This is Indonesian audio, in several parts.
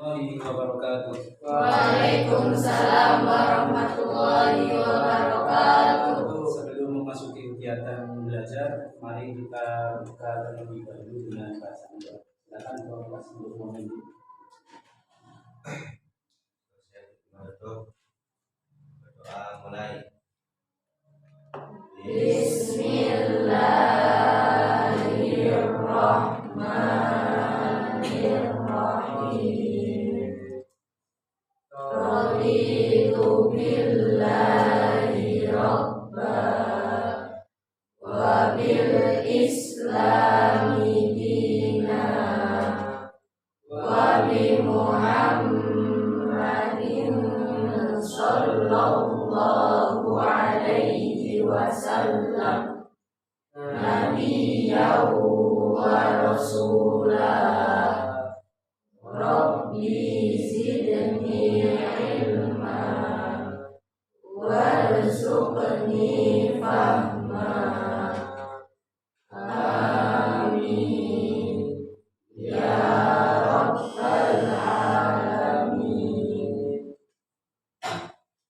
warahmatullahi wabarakatuh. Waalaikumsalam warahmatullahi wabarakatuh. Sebelum memasuki kegiatan belajar, mari kita buka terlebih dahulu dengan bacaan doa. Silakan Bapak Kelas untuk memimpin. Berdoa mulai. Bismillahirrahmanirrahim. Raditu billahi rabba wa bil islami dina wa bi Muhammadin sallallahu alaihi wasallam nabiyyan wa rasulah. Rabbi zidni ilma warzuqni fahma. Amin ya rabbal alamin.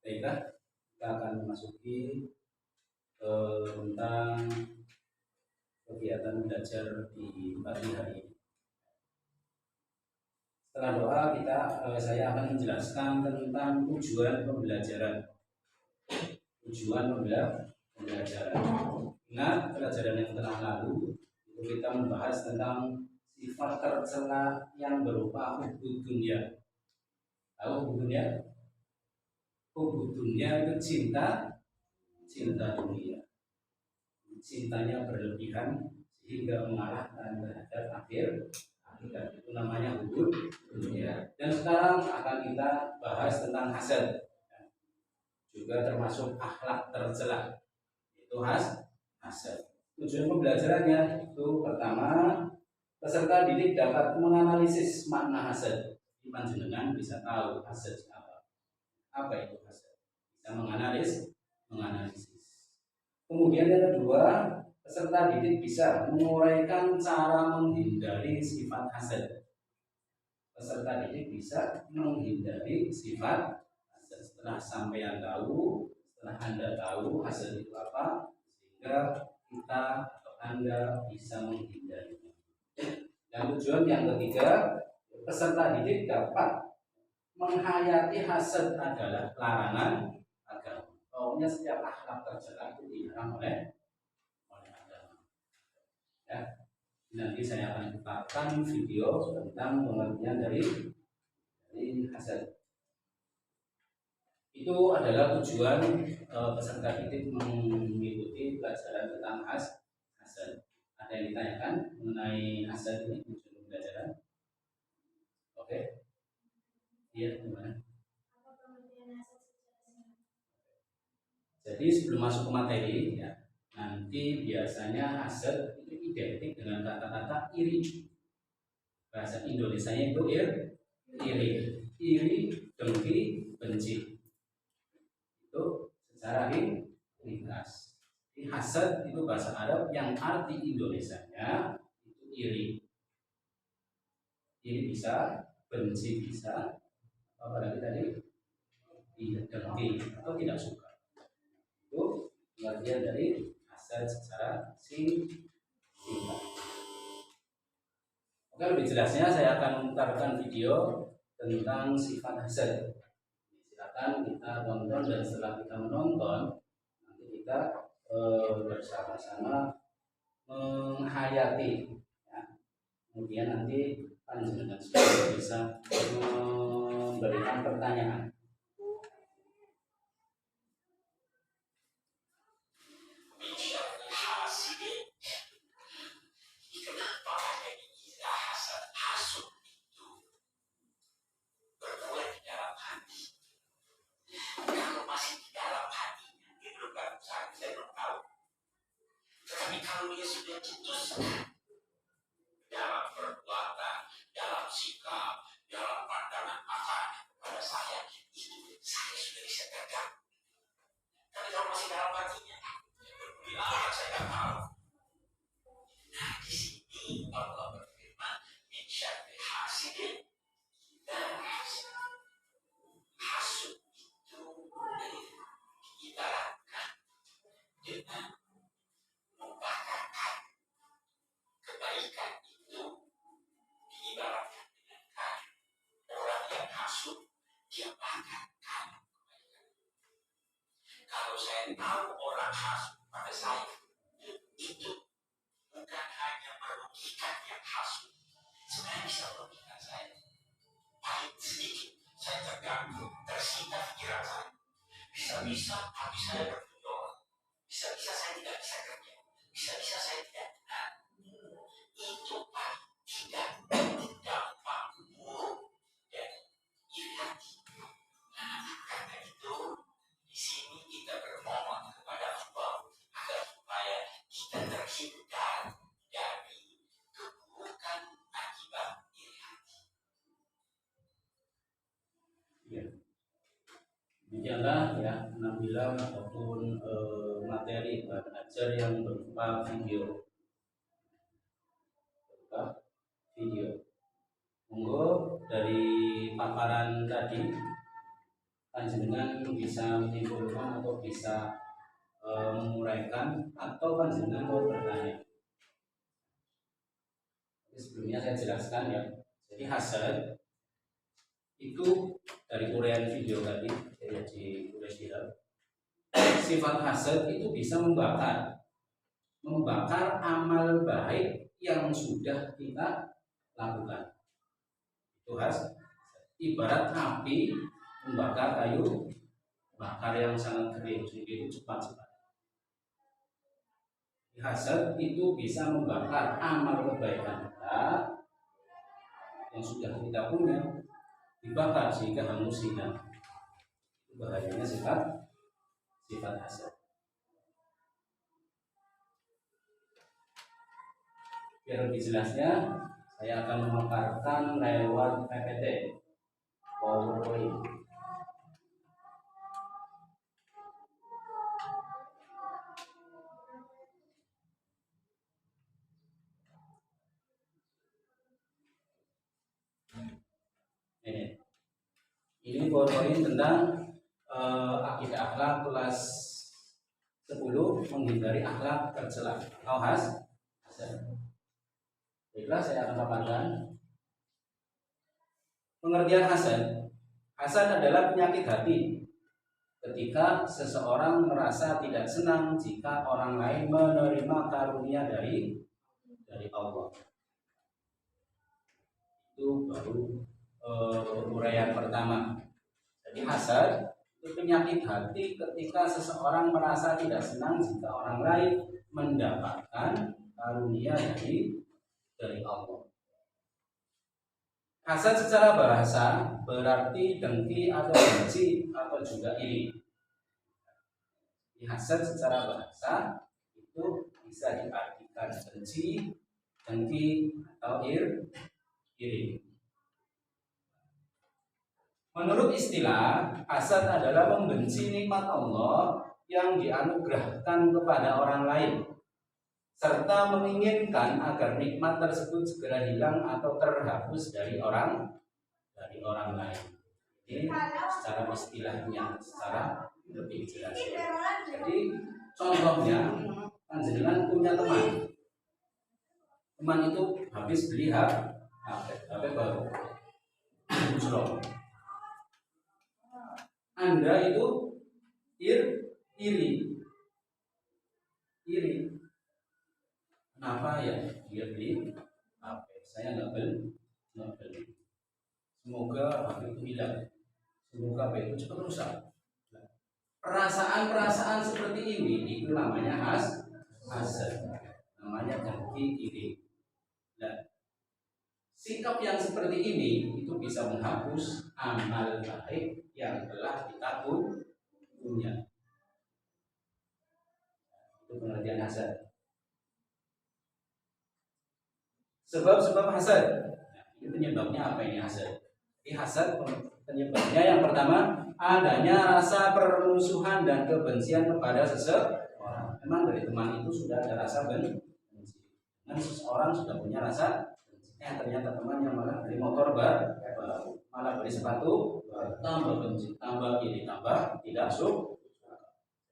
Baiklah, kita akan memasuki tentang kegiatan belajar di pagi hari ini. Setelah doa saya akan menjelaskan tentang tujuan pembelajaran. Tujuan pembelajaran. Ingat pelajaran yang telah lalu itu kita membahas tentang sifat tercela yang berupa hubud dunia. Tahu hubud dunia? Hubud dunia itu cinta dunia. Cintanya berlebihan sehingga mengarahkan terhadap akhir. Itu namanya hubud dunia. Dan sekarang akan kita bahas tentang hasad, juga termasuk akhlak tercela, itu hasad. Tujuan pembelajarannya itu pertama, peserta didik dapat menganalisis makna hasad. Panjenengan bisa tahu hasad apa itu hasad, bisa menganalisis. Kemudian yang kedua, peserta didik bisa menguraikan cara menghindari sifat hasad. Peserta didik bisa menghindari sifat hasad. Setelah sampean tahu, setelah Anda tahu hasad itu apa, sehingga kita atau Anda bisa menghindarinya. Dan tujuan yang ketiga, peserta didik dapat menghayati hasad adalah larangan agama. Pokoknya setiap akhlak tercela itu dilarang oleh agama. Ya. Nanti saya akan putarkan video tentang pengertian dari hasad. Itu adalah tujuan peserta didik mengikuti pelajaran tentang hasad. Ada yang ditanyakan mengenai hasad ini, tujuan pembelajaran? Oke. Iya, gimana? Jadi sebelum masuk ke materi, ya, nanti biasanya hasad itu identik dengan kata-kata iri. Bahasa Indonesianya itu iri, dengki, benci. Itu secara ringkas. Hasad itu bahasa Arab yang arti Indonesianya itu iri. Iri bisa, benci bisa, apalagi tadi dengki atau tidak suka. Itu bagian dari hasad secara singkat. Oke, lebih jelasnya saya akan memutarkan video tentang sifat hasad. Silakan kita tonton, dan setelah kita menonton, nanti kita bersama-sama menghayati. Ya. Kemudian nanti panjenengan bisa memberikan pertanyaan. Kalau dia sudah putus dalam perbuatan, dalam sikap, dalam pandangan apa pada saya, itu saya sudah bisa gagal. Tapi kalau masih dalam hatinya, bilang saya nggak tahu. Nah, di sini Allah berfirman, min syarri hasidin idza Saya tahu orang hasut pada saya. Itu bukan hanya merugikan yang hasut, sebenarnya bisa merugikan saya. Pahit sedikit, saya terganggu, tersita pikiran saya. Bisa-bisa hati saya bergejolak. Bisa-bisa saya tidak bisa kerja. Bisa-bisa saya tidak benar. Itu pahit, tidak dampak buruk dari iri hati. Karena itu, di sini kita bermohon kepada Allah agar supaya kita terhindar dari keburukan akibat iri hati. Ya. Demikianlah ya penampilan ataupun materi belajar yang berupa video. Monggo dari paparan tadi panjenengan bisa menyimpulkan atau bisa menguraikan atau panjenengan mau bertanya. Sebelumnya saya jelaskan ya. Jadi hasad itu dari uraian video tadi, jadi di sifat hasad itu bisa membakar amal baik yang sudah kita lakukan. Itu hasad. Ibarat api membakar kayu bakar yang sangat kering, itu cepat-cepat. Hasad itu bisa membakar amal kebaikan kita yang sudah kita punya, dibakar sehingga hangus hilang. Itu bahayanya sifat hasad. Biar lebih jelasnya, saya akan memaparkan lewat PPT, PowerPoint. Ini PowerPoint tentang akidah akhlak kelas 10, menghindari akhlak tercela atau hasad. Baiklah, saya akan paparkan. Pengertian hasad. Hasad adalah penyakit hati ketika seseorang merasa tidak senang jika orang lain menerima karunia dari Allah. Itu baru uraian pertama. Jadi hasad itu penyakit hati ketika seseorang merasa tidak senang jika orang lain mendapatkan karunia dari Allah. Hasad secara bahasa berarti dengki atau benci atau juga iri. Hasad secara bahasa itu bisa diartikan benci, dengki atau iri. Menurut istilah, hasad adalah membenci nikmat Allah yang dianugerahkan kepada orang lain, serta menginginkan agar nikmat tersebut segera hilang atau terhapus dari orang lain. Ini secara istilahnya, secara lebih jelas. Jadi contohnya, panjenengan punya teman itu habis beli HP baru, Jujur. Anda itu iri. Kenapa ya dia beli HP? Saya nggak beli. Semoga HP itu hilang. Semoga HP itu cepat rusak. Perasaan seperti ini itu namanya hasad. Namanya dengki, iri. Nah, sikap yang seperti ini itu bisa menghapus amal baik yang telah kita punya. Itu pengertian hasad. Sebab hasad. Ini penyebabnya apa ini hasad? Ini hasad penyebabnya yang pertama adanya rasa permusuhan dan kebencian kepada seseorang. Memang dari teman itu sudah ada rasa benci. Dan seseorang sudah punya rasa benci. Ternyata temannya malah beli motor baru, malah beli sepatu, tambah benci, tambah iri, tambah tidak suka.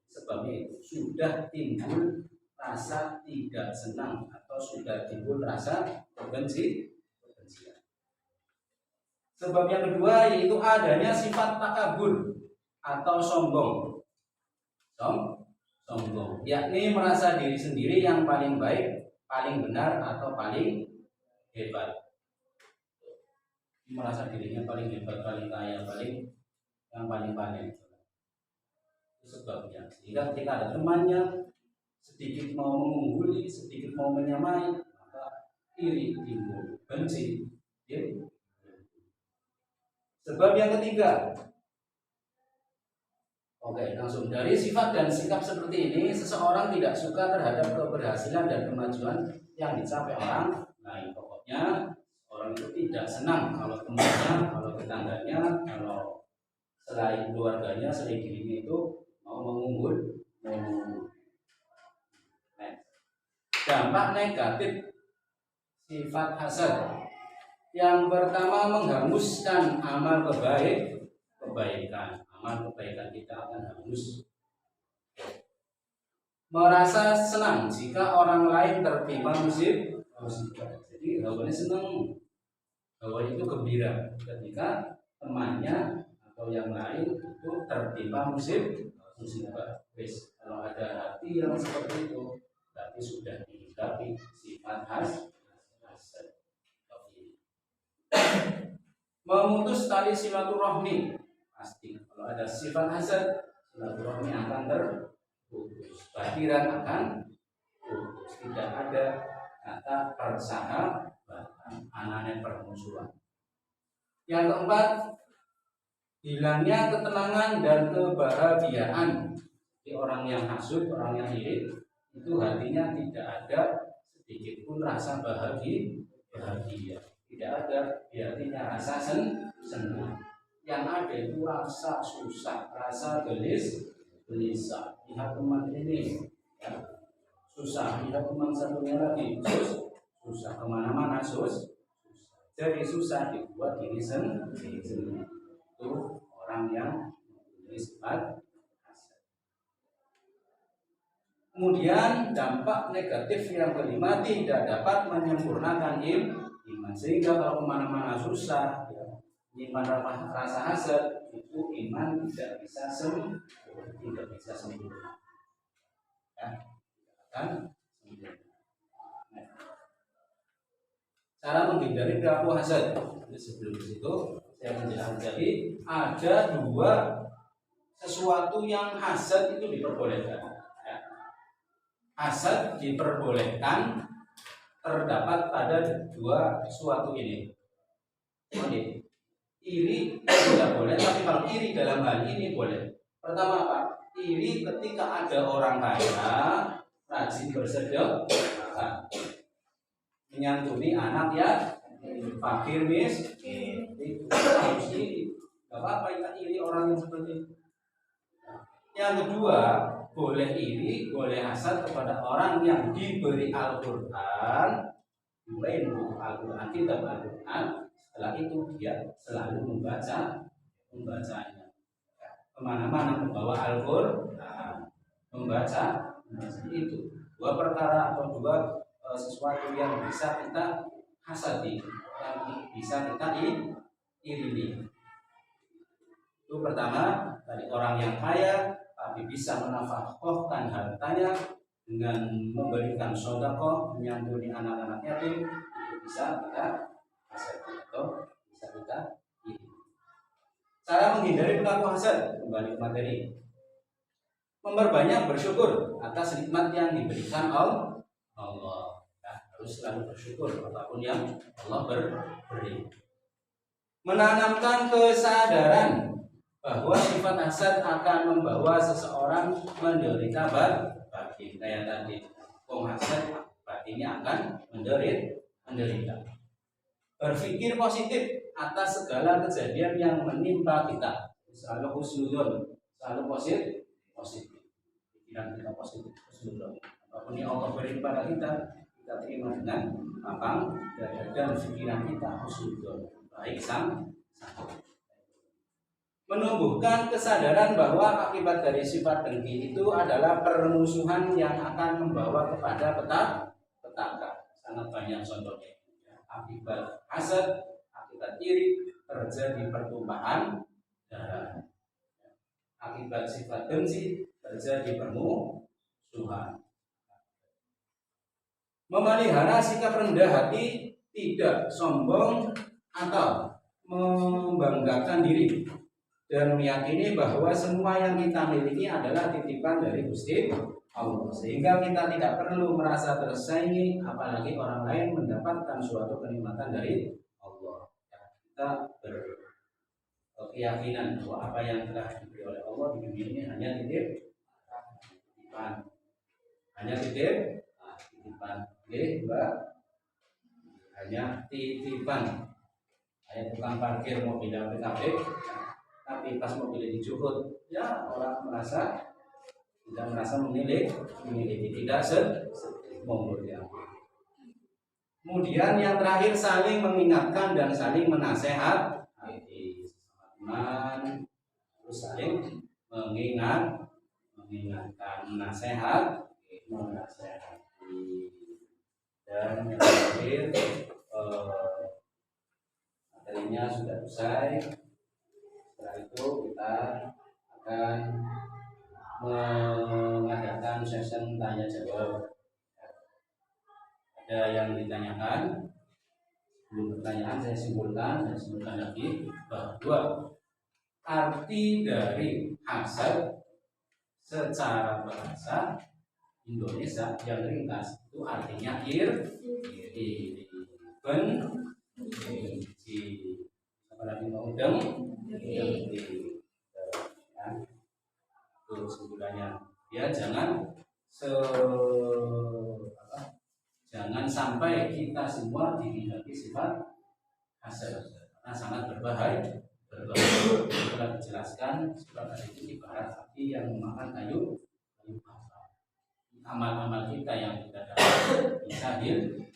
Sebabnya itu sudah timbul rasa tidak senang atau sudah timbul rasa kebencian. Sebab yang kedua yaitu adanya sifat takabur atau sombong. sombong, yakni merasa diri sendiri yang paling baik, paling benar atau paling hebat. Merasa dirinya paling hebat, paling kaya, paling yang paling. Itu sebabnya. Sehingga ketika ada temannya sedikit mau mengungguli, sedikit mau menyamai, maka iri timbul, benci. Ya. Sebab yang ketiga, oke, langsung dari sifat dan sikap seperti ini, seseorang tidak suka terhadap keberhasilan dan kemajuan yang dicapai orang lain. Pokoknya orang itu tidak senang kalau temannya, kalau tetangganya, kalau selain keluarganya, selain dirinya itu mau mengunggul. Dampak negatif sifat hasad. Yang pertama, menghanguskan amal kebaikan. Amal kebaikan kita akan hangus. Merasa senang jika orang lain tertimpa musibah. Jadi hawa senang, hawa itu gembira ketika temannya atau yang lain itu tertimpa musibah. Kalau ada hati yang seperti itu, berarti sudah dihinggapi sifat hasad. Memutus tali silaturahmi, pasti kalau ada sifat hasad, silaturahmi akan terputus, bahiran akan putus, tidak ada kata persahabatan, anane permusuhan. Yang keempat, hilangnya ketenangan dan kebahagiaan. Di orang yang hasud, orang yang iri, itu hatinya tidak ada sedikit pun rasa bahagia. Tidak ada di hatinya rasa senang. Yang ada itu rasa susah, rasa gelisah. Lihat teman ini, ya, susah. Lihat teman satunya lagi, susah. Kemana-mana susah. Jadi susah dibuat diri sendiri. Itu orang yang mempunyai sifat hasad. Kemudian dampak negatif yang kelima, tidak dapat menyempurnakan iman. Sehingga kalau kemana-mana susah, ya, menyimpan rasa hasad, itu iman tidak bisa sempurna. Ya, kan? Cara menghindari perilaku hasad. Sebelum itu saya menjelaskan, jadi ada dua sesuatu yang hasad itu diperbolehkan. Ya. Hasad diperbolehkan terdapat pada dua suatu ini. Oke. Iri tidak boleh, tapi kalau iri dalam hal ini boleh. Pertama apa? Iri ketika ada orang kaya rajin bersedekah, menyantuni anak ya fakir miskin, itu harus iri. Gak apa-apa kita iri orang yang seperti itu. Yang kedua, boleh iri, boleh hasad kepada orang yang diberi Al-Quran, mulai buku Al-Quran, kitab Al-Quran. Setelah itu dia selalu membacanya. Kemana-mana membawa Al-Quran, membaca itu. Dua perkara atau dua sesuatu yang bisa kita hasadi, yang bisa kita iri. Itu pertama, dari orang yang kaya tapi bisa menafkahkan hartanya dengan memberikan sedekah, menyantuni anak-anak yatim, itu bisa kita hasadi atau bisa kita iri. Cara menghindari perilaku hasad, kembali ke materi. Memperbanyak bersyukur atas nikmat yang diberikan Allah. Harus selalu bersyukur apapun yang Allah beri. Menanamkan kesadaran bahwa sifat hasad akan membawa seseorang menderita batin. Kayak tadi, hasad batinnya akan menderita. Berpikir positif atas segala kejadian yang menimpa kita. Selalu husnuzon, selalu positif. Pikiran kita positif, husnuzon. Apapun yang Allah beri kepada kita terima dengan lapang dan pikiran kita husnuzon, baik sang. Menumbuhkan kesadaran bahwa akibat dari sifat dengki itu adalah permusuhan yang akan membawa kepada petaka. Sangat banyak contohnya. Akibat hasad, akibat iri terjadi pertumpahan darah. Akibat sifat dengki terjadi Tuhan. Memelihara sikap rendah hati, tidak sombong atau membanggakan diri, dan meyakini bahwa semua yang kita miliki adalah titipan dari Gusti Allah, sehingga kita tidak perlu merasa tersaingi, apalagi orang lain mendapatkan suatu kenikmatan dari Allah. Kita berkeyakinan bahwa apa yang telah diberi oleh Allah di dunia ini hanya titipan, hanya titipan, Mbak, hanya titipan. Kayak tukang parkir mobil PKB, tapi pas mobilnya dijemput, ya orang tidak merasa memiliki, tidak semombol ya. Kemudian yang terakhir, saling mengingatkan dan saling menasehati, teman, terus saling mengingatkan, menasehati, dan yang terakhir materinya sudah usai. Setelah itu kita akan mengadakan session tanya jawab. Ada yang ditanyakan? Sebelum pertanyaan saya simpulkan lagi bahwa arti dari hasad secara bahasa Indonesia yang ringkas itu artinya iri, benci, apalagi mau dengki, itu sebutannya. Ya jangan sampai kita semua dimiliki sifat hasad, karena sangat berbahaya. Telah dijelaskan sifat hasad itu ibarat api yang memakan kayu bakar. Amal-amal kita yang kita dapat bisa hilang.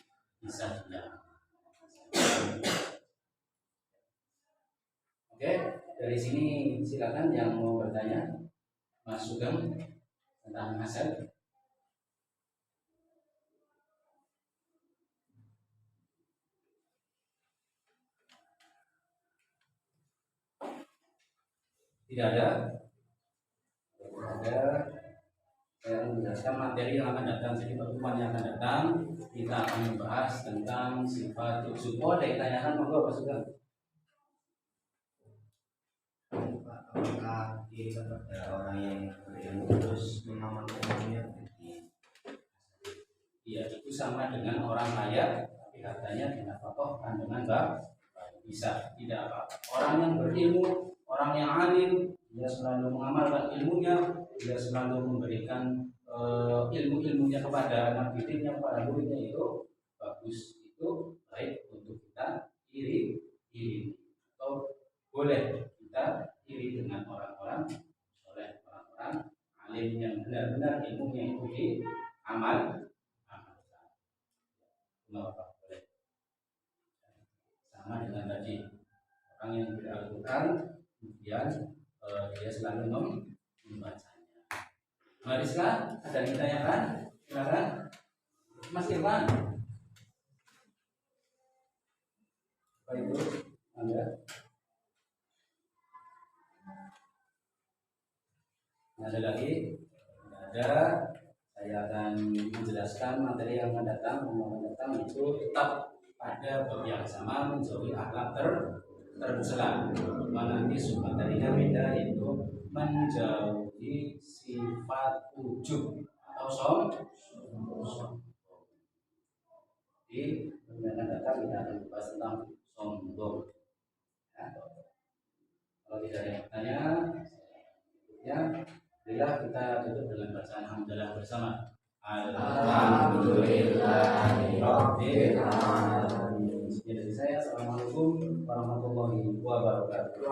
Oke, dari sini silakan yang mau bertanya, Mas Sugeng, tentang hasad. Tidak ada. Saya menjelaskan materi yang akan datang. Jadi pertemuan yang akan datang kita akan membahas tentang sifat ujub. Oh, ada yang ditanyakan, monggo Pak Sugeng. Apakah diri kepada orang yang berilmu terus mengamalkan ilmunya? Iya, itu sama dengan orang kaya, tapi hartanya dinafkahkan dengan bisa, tidak apa-apa. Orang yang berilmu, orang yang alim, dia selalu mengamalkan ilmunya, dia selalu memberikan ilmu-ilmunya kepada anak didiknya, kepada muridnya, itu bagus, itu baik untuk kita iri atau boleh kita iri dengan orang-orang soleh, orang-orang alim yang benar-benar ilmunya itu diamalkan. Boleh. Sama dengan tadi, orang yang Al-Quran kemudian dia selalu membacanya. Mariska, ada yang ditanyakan? Silakan, Mas Irfan. Apa itu Anda? Ada lagi? Tidak ada. Saya akan menjelaskan materi yang akan datang itu tetap pada bab yang sama, menjauhi akhlak tercela. Nanti materinya beda, yaitu menjauhi sifat ujub atau sombong. Jadi yang akan datang kita akan bahas tentang sombong. Ya. Kalau tidak ada yang bertanya, ya. Bila kita tutup dengan bacaan alhamdulillah bersama. Alhamdulillahirabbil alamin. Dari saya, assalamualaikum warahmatullahi wabarakatuh.